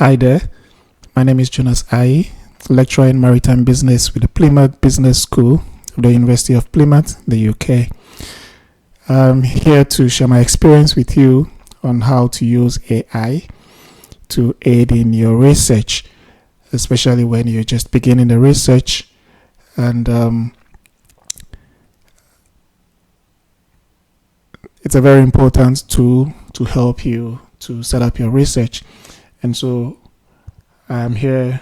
Hi there, my name is Jonas Aryee, lecturer in maritime business with the Plymouth Business School of the University of Plymouth, the UK. I'm here to share my experience with you on how to use AI to aid in your research, especially when you're just beginning the research. And it's a very important tool to help you to set up your research. And so I'm here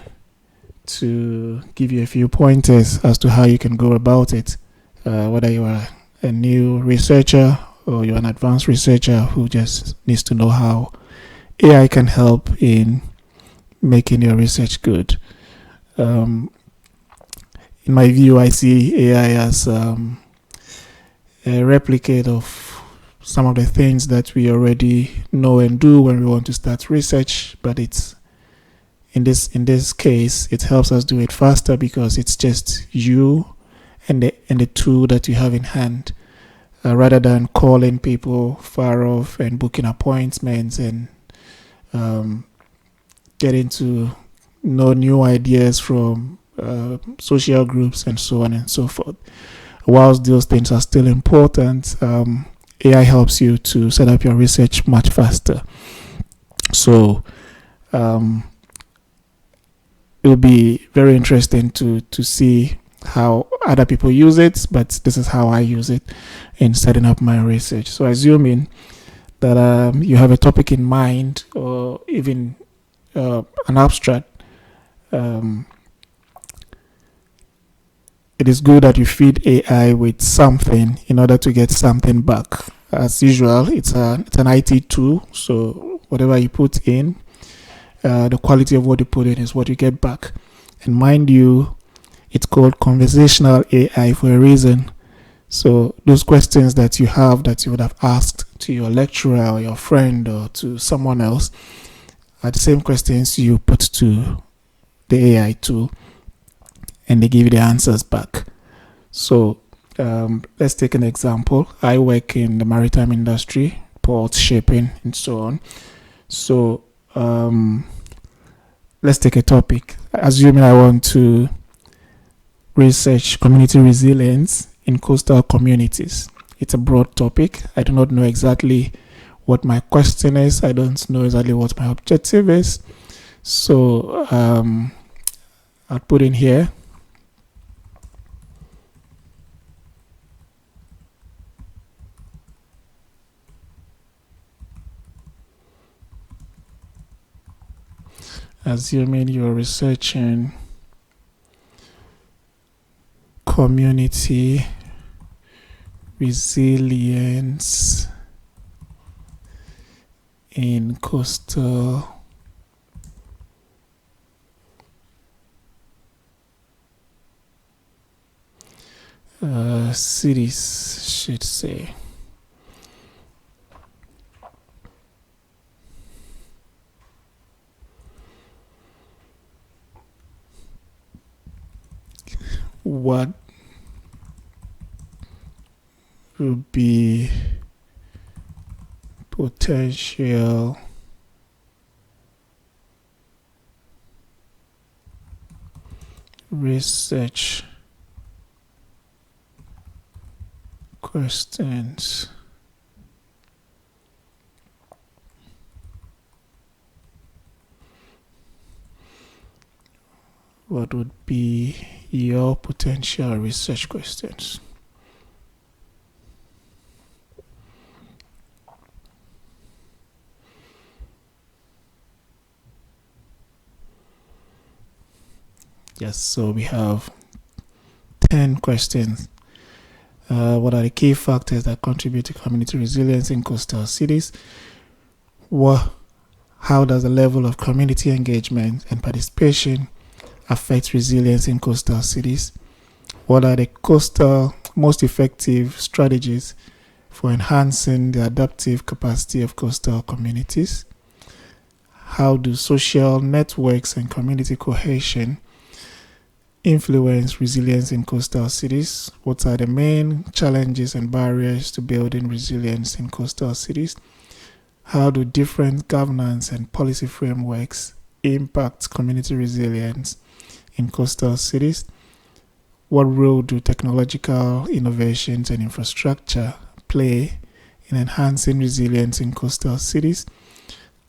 to give you a few pointers as to how you can go about it, whether you are a new researcher or you're an advanced researcher who just needs to know how AI can help in making your research good. In my view, I see AI as a replicate of some of the things that we already know and do when we want to start research, but it's in this case it helps us do it faster because it's just you and the tool that you have in hand, rather than calling people far off and booking appointments and getting to know new ideas from social groups and so on and so forth. Whilst those things are still important, AI helps you to set up your research much faster. So it'll be very interesting to see how other people use it, but this is how I use it in setting up my research. So assuming that you have a topic in mind or even an abstract, it is good that you feed AI with something in order to get something back. As usual, it's an IT tool, so whatever you put in, the quality of what you put in is what you get back. And mind you, it's called conversational AI for a reason. So those questions that you have that you would have asked to your lecturer or your friend or to someone else are the same questions you put to the AI tool, and they give you the answers back. So let's take an example. I work in the maritime industry, port shipping and so on. So let's take a topic. Assuming I want to research community resilience in coastal communities. It's a broad topic. I do not know exactly what my question is. I don't know exactly what my objective is. So I'll put in here assuming you're researching community resilience in coastal cities, should say. What would be potential research questions what would be your potential research questions? Yes, so we have 10 questions. What are the key factors that contribute to community resilience in coastal cities? How does the level of community engagement and participation affect resilience in coastal cities? What are the coastal most effective strategies for enhancing the adaptive capacity of coastal communities? How do social networks and community cohesion influence resilience in coastal cities? What are the main challenges and barriers to building resilience in coastal cities? How do different governance and policy frameworks impact community resilience in coastal cities? What role do technological innovations and infrastructure play in enhancing resilience in coastal cities?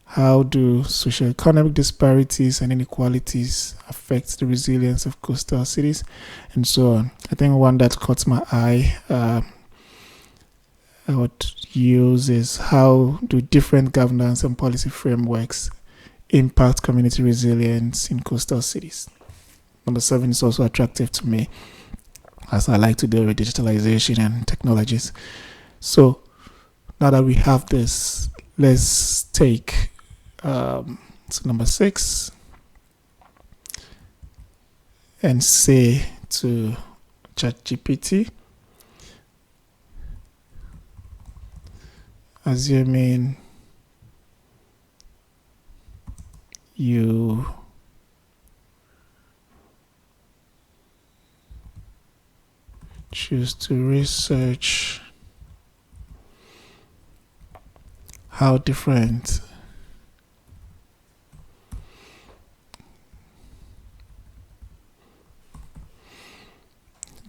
How do socioeconomic disparities and inequalities affect the resilience of coastal cities? And so on. I think one that caught my eye I would use is how do different governance and policy frameworks impact community resilience in coastal cities? Number 7 is also attractive to me as I like to deal with digitalization and technologies. So now that we have this, let's take number 6 and say to ChatGPT, assuming you choose to research how different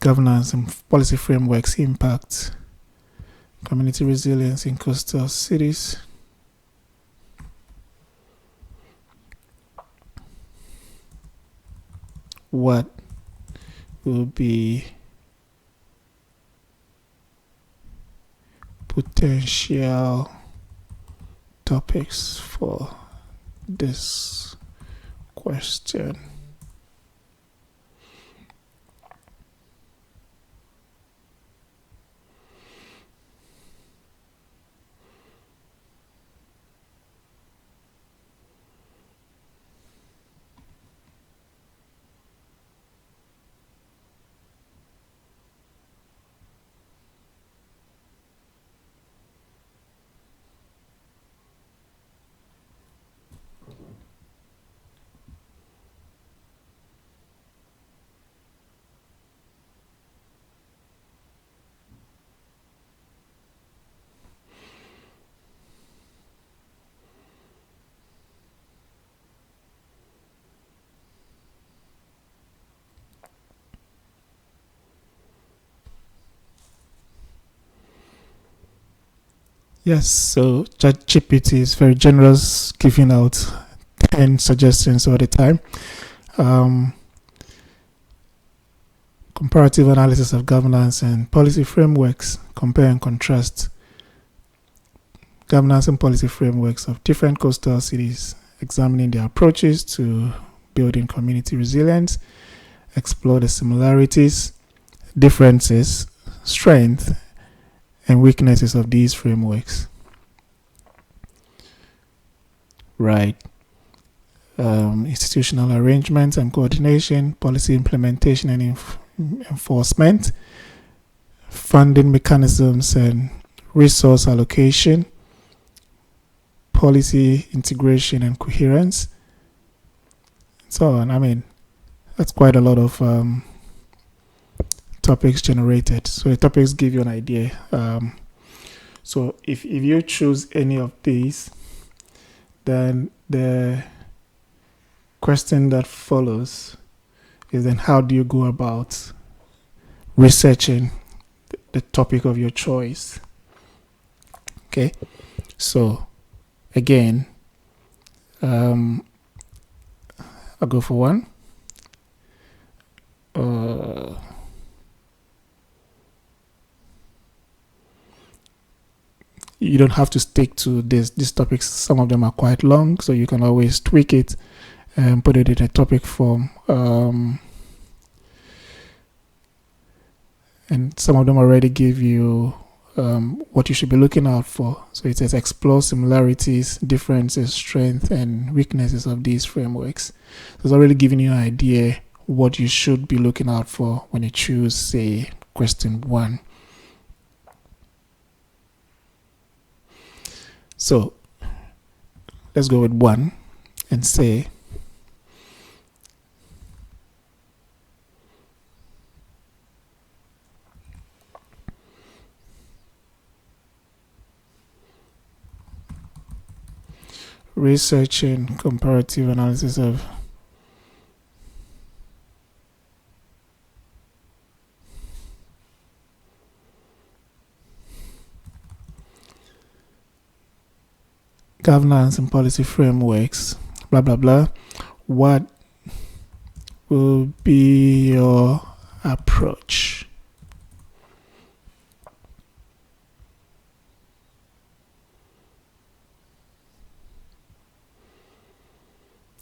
governance and policy frameworks impact community resilience in coastal cities. What will be potential topics for this question? Yes, so ChatGPT is very generous, giving out 10 suggestions all the time. Comparative analysis of governance and policy frameworks, compare and contrast governance and policy frameworks of different coastal cities, examining their approaches to building community resilience, explore the similarities, differences, strength, and weaknesses of these frameworks. Right. Institutional arrangements and coordination, policy implementation and enforcement, funding mechanisms and resource allocation, policy integration and coherence, and so on. I mean, that's quite a lot of topics generated. So the topics give you an idea. So if you choose any of these, then the question that follows is then how do you go about researching the topic of your choice? Okay, so again, I'll go for one. You don't have to stick to these topics. Some of them are quite long, so you can always tweak it and put it in a topic form. And some of them already give you what you should be looking out for. So it says explore similarities, differences, strengths, and weaknesses of these frameworks. So it's already giving you an idea what you should be looking out for when you choose, say, question 1. So let's go with 1 and say, researching comparative analysis of governance and policy frameworks, blah blah blah. What will be your approach?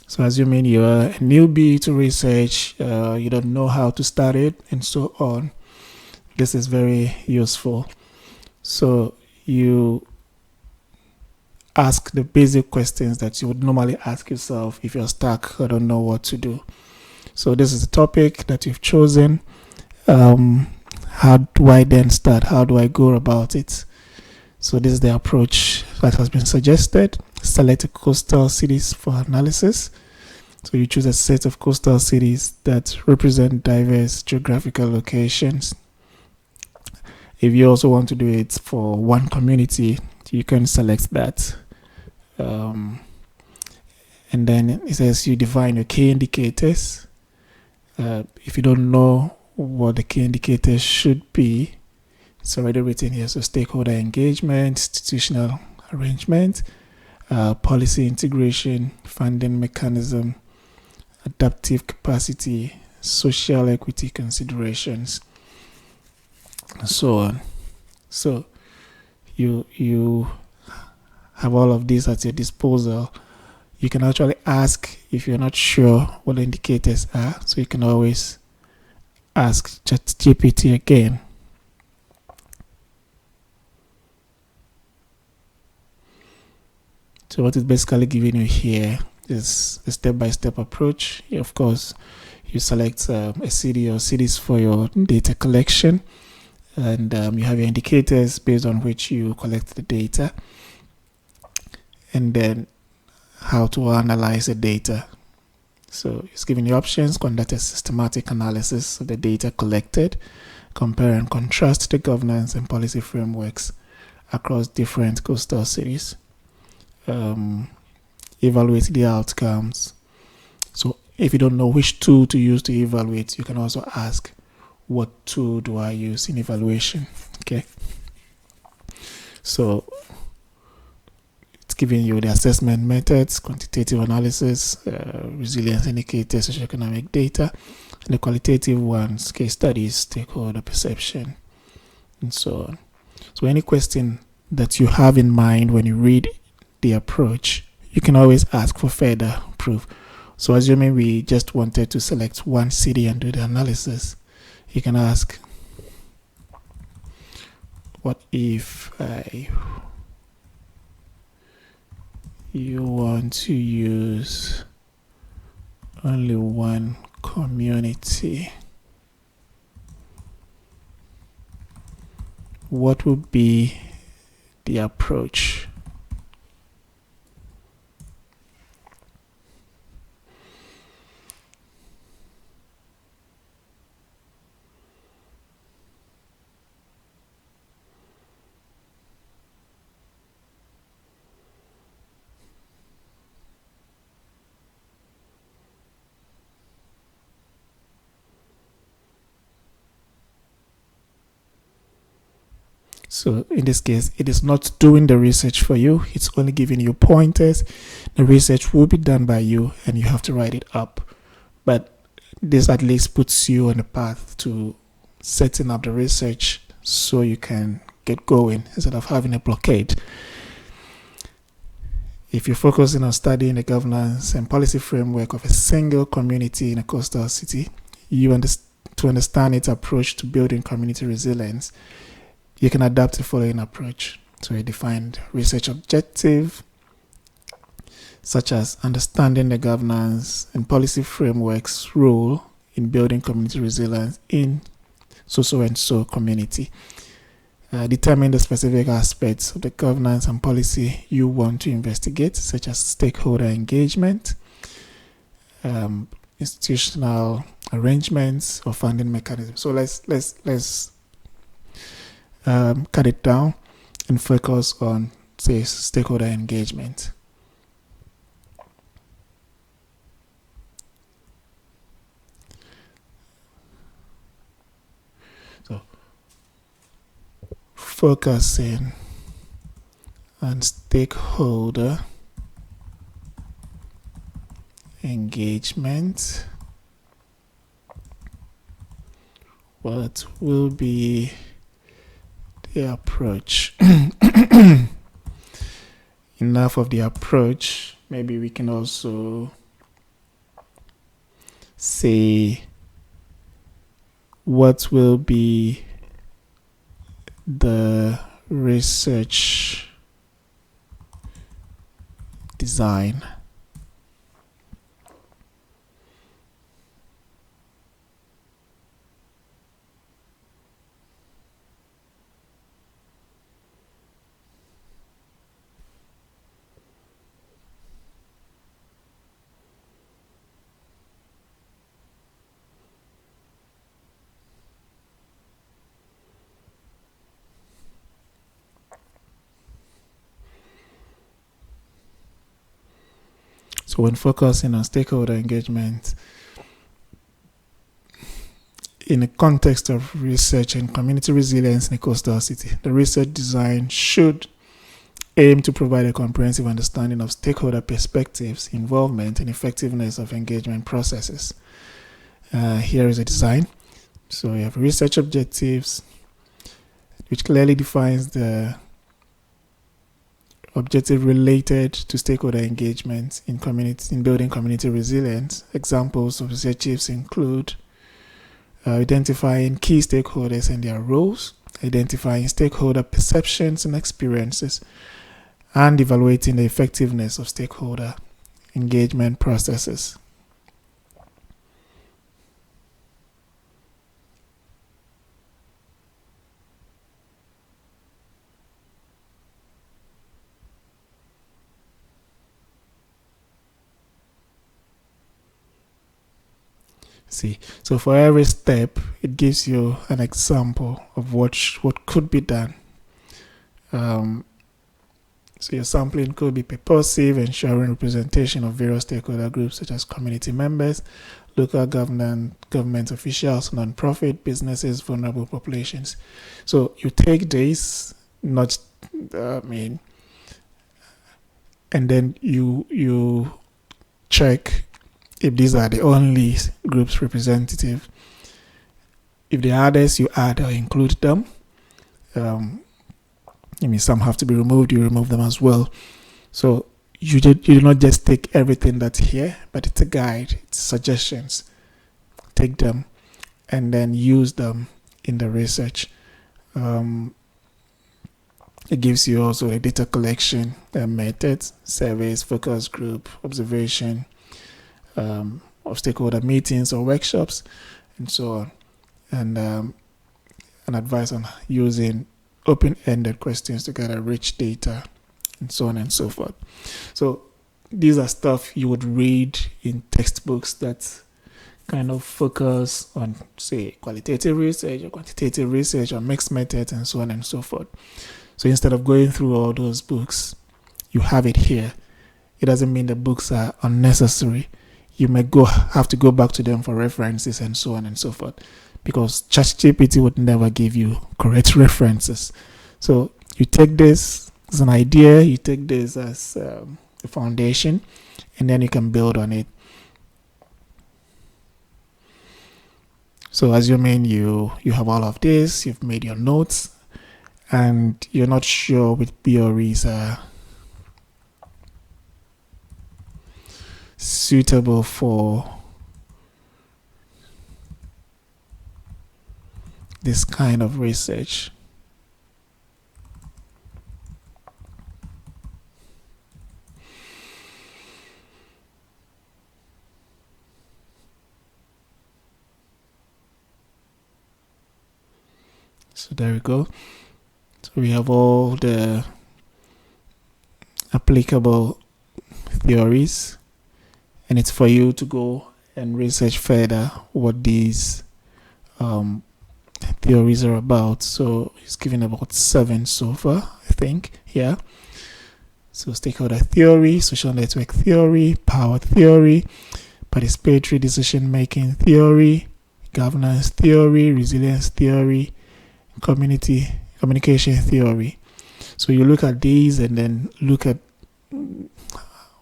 So assuming you're a newbie to research, you don't know how to start it and so on, this is very useful. So you ask the basic questions that you would normally ask yourself if you're stuck or don't know what to do. So this is a topic that you've chosen. How do I then start? How do I go about it? So this is the approach that has been suggested. Select coastal cities for analysis. So you choose a set of coastal cities that represent diverse geographical locations. If you also want to do it for one community, you can select that. And then it says you define your key indicators. If you don't know what the key indicators should be, it's already written here. So stakeholder engagement, institutional arrangement, policy integration, funding mechanism, adaptive capacity, social equity considerations, and so on. So you have all of these at your disposal. You can actually ask if you're not sure what the indicators are. So you can always ask ChatGPT again. So what it's basically giving you here is a step-by-step approach. Of course, you select a city or cities for your data collection, and you have your indicators based on which you collect the data, and then how to analyze the data. So it's giving you options: conduct a systematic analysis of the data collected, compare and contrast the governance and policy frameworks across different coastal cities, evaluate the outcomes. So if you don't know which tool to use to evaluate, you can also ask, what tool do I use in evaluation? Okay. So it's giving you the assessment methods, quantitative analysis, resilience indicators, socioeconomic data, and the qualitative ones, case studies, stakeholder perception, and so on. So any question that you have in mind when you read the approach, you can always ask for further proof. So assuming we just wanted to select one city and do the analysis, you can ask, what if you want to use only one community? What would be the approach? So in this case, it is not doing the research for you. It's only giving you pointers. The research will be done by you and you have to write it up. But this at least puts you on the path to setting up the research so you can get going instead of having a blockade. If you're focusing on studying the governance and policy framework of a single community in a coastal city, to understand its approach to building community resilience, you can adapt the following approach. So a defined research objective, such as understanding the governance and policy framework's role in building community resilience in so-and-so community. Determine the specific aspects of the governance and policy you want to investigate, such as stakeholder engagement, institutional arrangements, or funding mechanisms. So let's cut it down and focus on, say, stakeholder engagement. focusing on stakeholder engagement, what will be the approach? Enough of the approach. Maybe we can also say what will be the research design. So when focusing on stakeholder engagement in the context of research and community resilience in a coastal city, the research design should aim to provide a comprehensive understanding of stakeholder perspectives, involvement, and effectiveness of engagement processes. Here is a design. So you have research objectives, which clearly defines the objective related to stakeholder engagement in building community resilience. Examples of objectives include identifying key stakeholders and their roles, identifying stakeholder perceptions and experiences, and evaluating the effectiveness of stakeholder engagement processes. See, so for every step, it gives you an example of what could be done. So your sampling could be purposive, ensuring representation of various stakeholder groups such as community members, local government officials, non-profit businesses, vulnerable populations. So you take this, and then you check if these are the only groups representative. If there are others, you add or include them. Some have to be removed, you remove them as well. So you do not just take everything that's here, but it's a guide, it's suggestions. Take them and then use them in the research. It gives you also a data collection methods, surveys, focus group, observation, of stakeholder meetings or workshops, and so on, and an advice on using open-ended questions to gather rich data, and so on and so forth. So these are stuff you would read in textbooks that kind of focus on, say, qualitative research or quantitative research or mixed methods and so on and so forth. So instead of going through all those books, you have it here. It doesn't mean the books are unnecessary. You may have to go back to them for references and so on and so forth, because ChatGPT would never give you correct references. So you take this as an idea, you take this as a foundation, and then you can build on it. So assuming you have all of this, you've made your notes, and you're not sure which theories are suitable for this kind of research. So there we go. So we have all the applicable theories, and it's for you to go and research further what these theories are about. So he's given about 7 so far, I think. Yeah. So stakeholder theory, social network theory, power theory, participatory decision-making theory, governance theory, resilience theory, community communication theory. So you look at these and then look at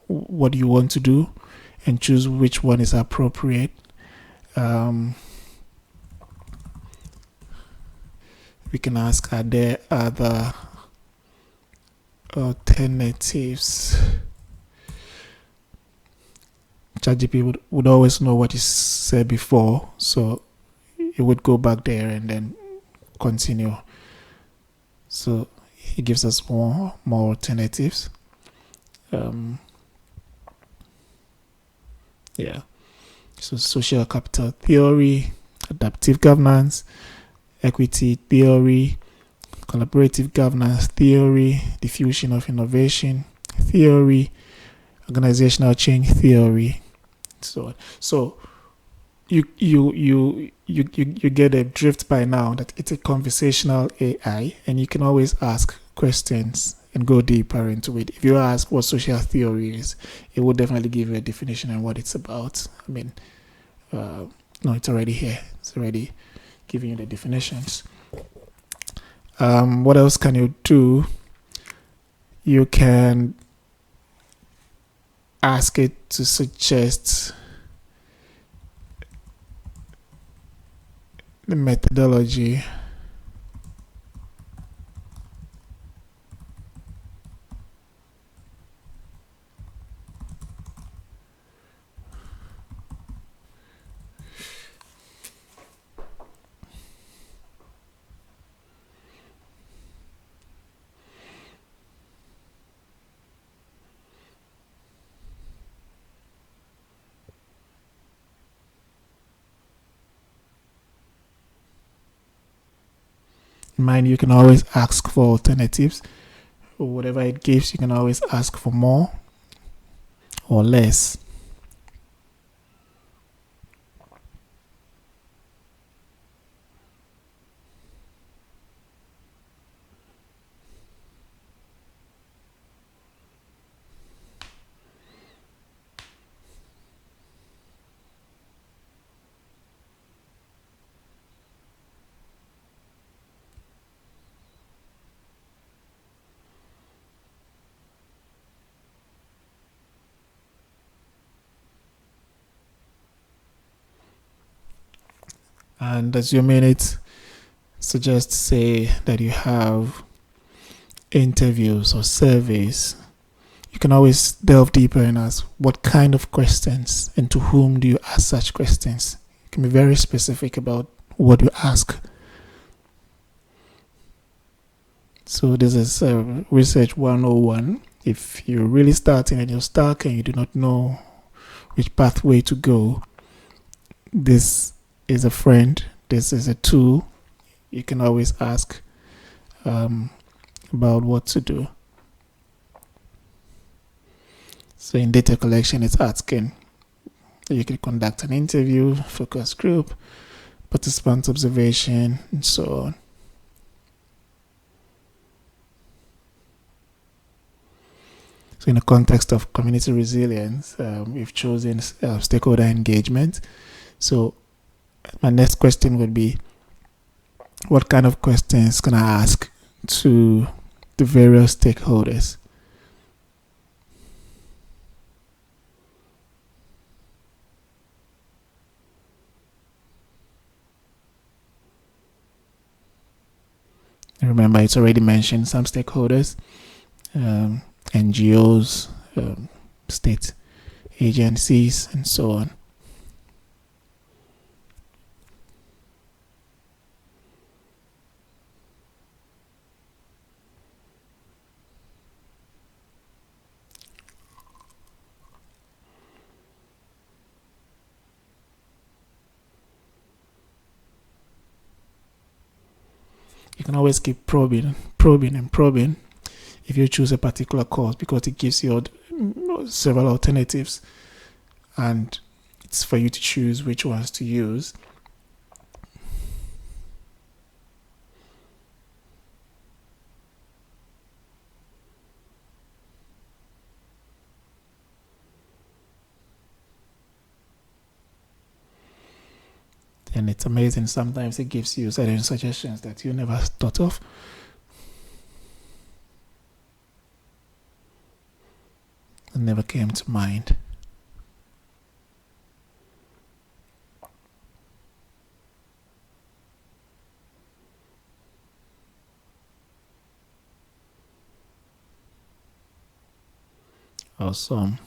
what you want to do and choose which one is appropriate. We can ask, are there other alternatives? ChatGPT would always know what you said before, so it would go back there and then continue. So it gives us more alternatives. Yeah. So social capital theory, adaptive governance, equity theory, collaborative governance theory, diffusion of innovation theory, organizational change theory. So you get a drift by now that it's a conversational AI, and you can always ask questions and go deeper into it. If you ask what social theory is, it will definitely give you a definition and what it's about. I mean, no, it's already here. It's already giving you the definitions. What else can you do? You can ask it to suggest the methodology. Mind, you can always ask for alternatives, or whatever it gives, you can always ask for more or less. And assuming it suggests, say, that you have interviews or surveys, you can always delve deeper and ask what kind of questions and to whom do you ask such questions. You can be very specific about what you ask. So this is Research 101. If you're really starting and you're stuck and you do not know which pathway to go, this is a friend. This is a tool. You can always ask about what to do. So in data collection, it's asking. You can conduct an interview, focus group, participant observation, and so on. So in the context of community resilience, we've chosen stakeholder engagement. So my next question would be, what kind of questions can I ask to the various stakeholders? Remember, it's already mentioned some stakeholders, NGOs, state agencies, and so on. You can always keep probing if you choose a particular course, because it gives you several alternatives and it's for you to choose which ones to use. And it's amazing, sometimes it gives you certain suggestions that you never thought of. It never came to mind. Awesome.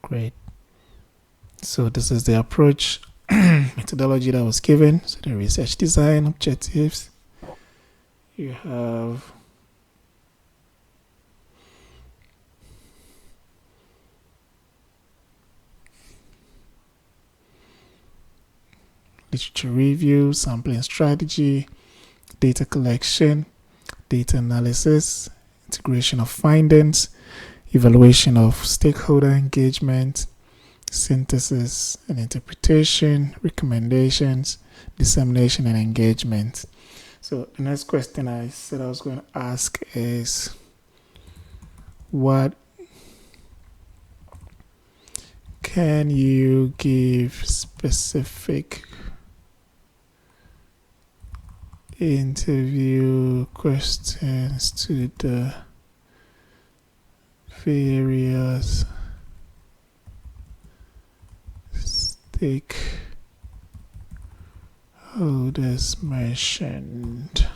Great. So this is the approach methodology that was given. So the research design objectives. You have literature review, sampling strategy, data collection, data analysis, integration of findings, evaluation of stakeholder engagement, synthesis and interpretation, recommendations, dissemination and engagement. So the next question I said I was going to ask is, what can you give specific interview questions to the various stakeholders mentioned?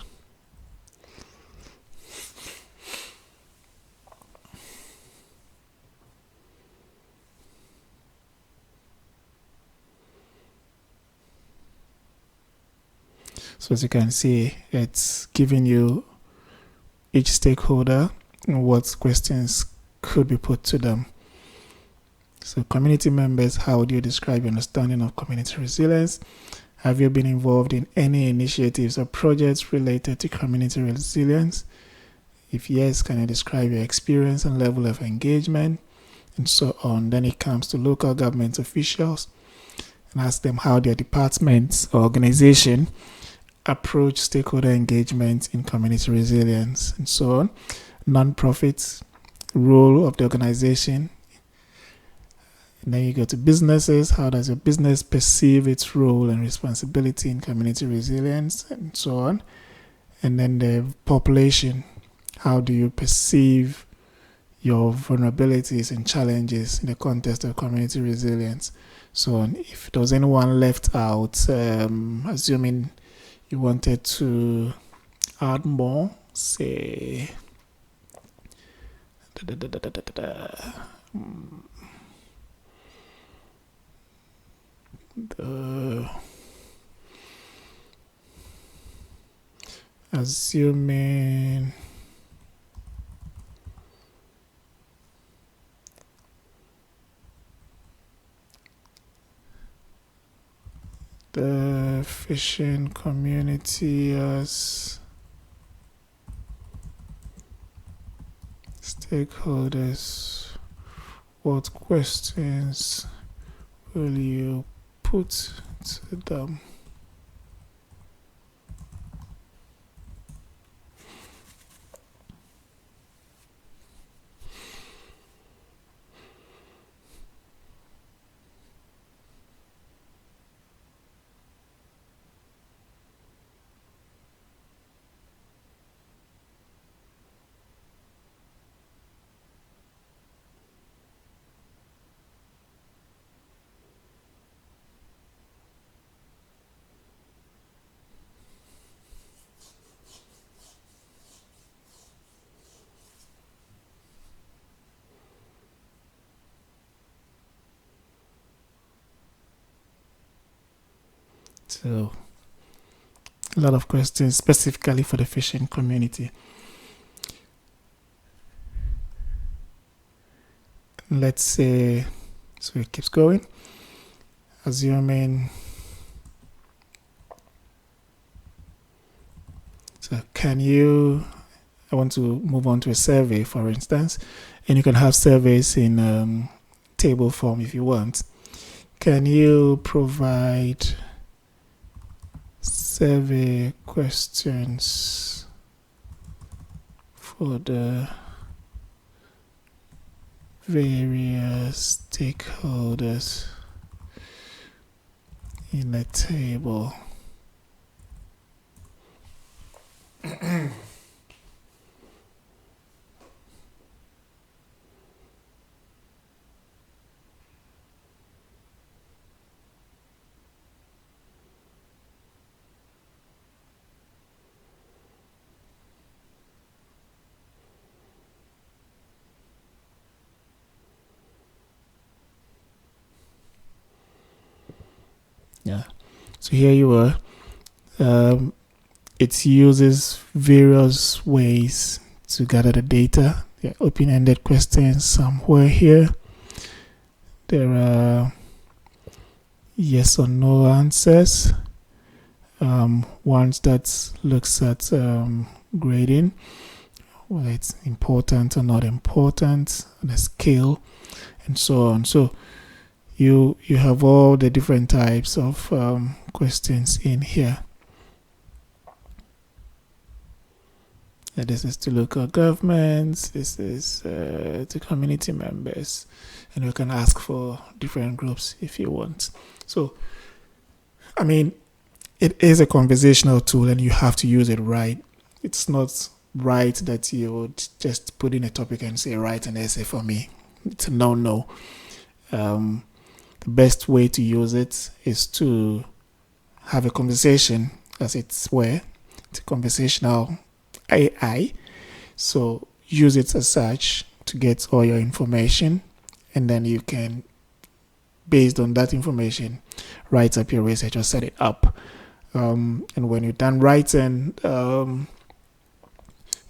So as you can see, it's giving you each stakeholder and what questions could be put to them. So community members, how would you describe your understanding of community resilience? Have you been involved in any initiatives or projects related to community resilience? If yes, can you describe your experience and level of engagement? And so on. Then it comes to local government officials and ask them how their departments or organization approach stakeholder engagement in community resilience, and so on. Non-profits, role of the organization. And then you go to businesses. How does your business perceive its role and responsibility in community resilience, and so on. And then the population. How do you perceive your vulnerabilities and challenges in the context of community resilience? So on. If there was anyone left out, assuming you wanted to add more, say, assuming the fishing community as stakeholders, what questions will you put to them? So a lot of questions specifically for the fishing community. Let's say, so it keeps going. Assuming, so I want to move on to a survey, for instance. And you can have surveys in table form if you want. Can you provide survey questions for the various stakeholders in a table? Yeah, so here you are. It uses various ways to gather the data. There are open-ended questions somewhere here. There are yes or no answers. Ones that looks at grading, whether it's important or not important, the scale, and so on. So you have all the different types of questions in here. This is to local governments, this is to community members, and you can ask for different groups if you want. So, I mean, it is a conversational tool and you have to use it right. It's not right that you would just put in a topic and say, write an essay for me. It's a no-no. The best way to use it is to have a conversation, as it's where it's a conversational AI. So use it as such to get all your information, and then you can, based on that information, write up your research or set it up. And when you're done writing,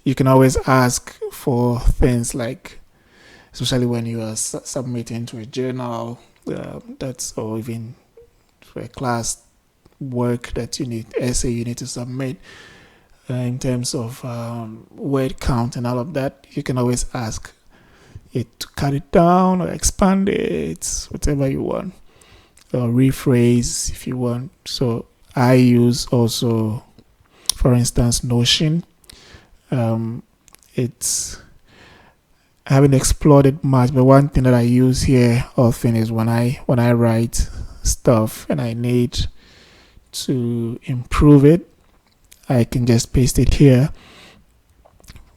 you can always ask for things like, especially when you are submitting to a journal, or even for a class work that you need, essay you need to submit, in terms of word count and all of that, you can always ask it to cut it down or expand it, whatever you want, or rephrase if you want. So I use also, for instance, Notion. I haven't explored it much, but one thing that I use here often is when I write stuff and I need to improve it, I can just paste it here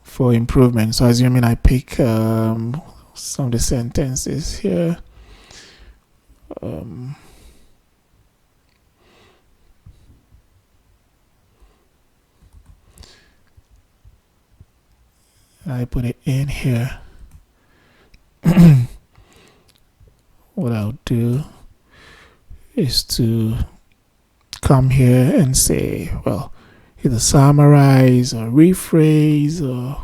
for improvement. So assuming I pick some of the sentences here. I put it in here. What I'll do is to come here and say, well, either summarize or rephrase or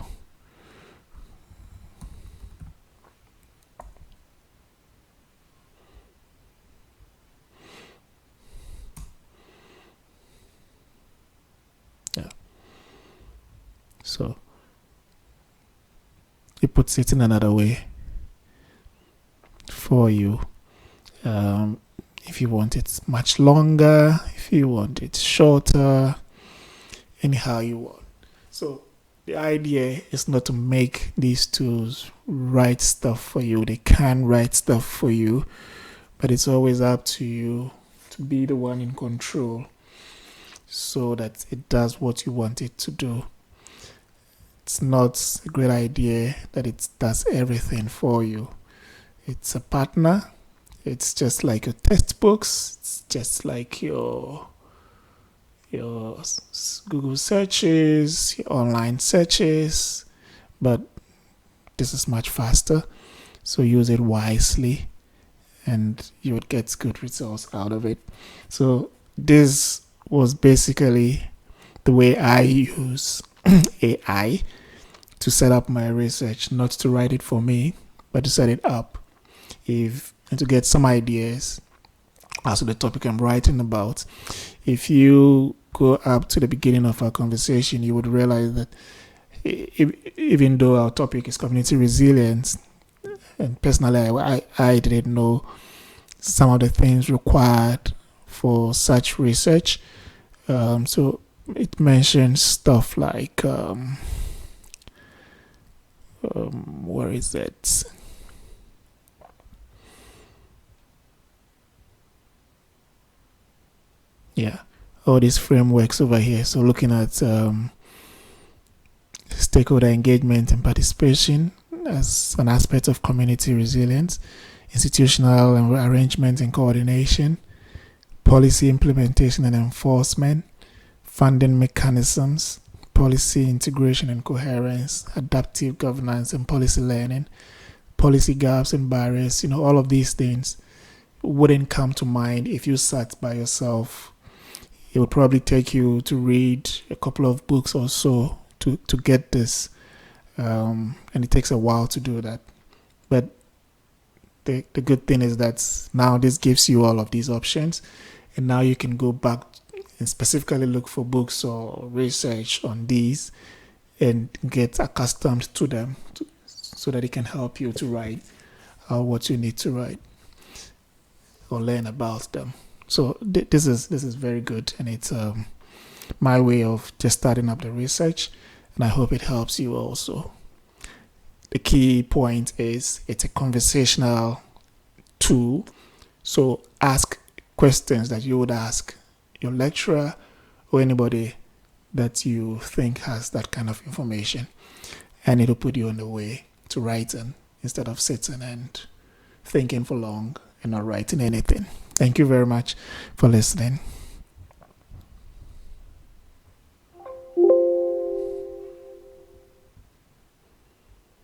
yeah. So it puts it in another way for you. If you want it much longer, if you want it shorter, anyhow you want. So the idea is not to make these tools write stuff for you. They can write stuff for you, but it's always up to you to be the one in control so that it does what you want it to do. It's not a great idea that it does everything for you. It's a partner. It's just like your textbooks. It's just like your Google searches, your online searches, but this is much faster. So use it wisely and you would get good results out of it. So this was basically the way I use AI to set up my research, not to write it for me, but to set it up and to get some ideas as to the topic I'm writing about. If you go up to the beginning of our conversation, you would realize that even though our topic is community resilience, And personally, I didn't know some of the things required for such research. So it mentions stuff like where is it? Yeah, all these frameworks over here. So looking at stakeholder engagement and participation as an aspect of community resilience, institutional arrangement and coordination, policy implementation and enforcement, funding mechanisms, policy integration and coherence, adaptive governance and policy learning, policy gaps and barriers. All of these things wouldn't come to mind if you sat by yourself. It would probably take you to read a couple of books or so to get this, and it takes a while to do that. But the good thing is that now this gives you all of these options, and now you can go back and specifically look for books or research on these and get accustomed to them so that it can help you to write what you need to write or learn about them. So this is very good, and it's my way of just starting up the research, and I hope it helps you also. The key point is it's a conversational tool, so ask questions that you would ask your lecturer or anybody that you think has that kind of information, and it'll put you on the way to writing instead of sitting and thinking for long and not writing anything. Thank you very much for listening.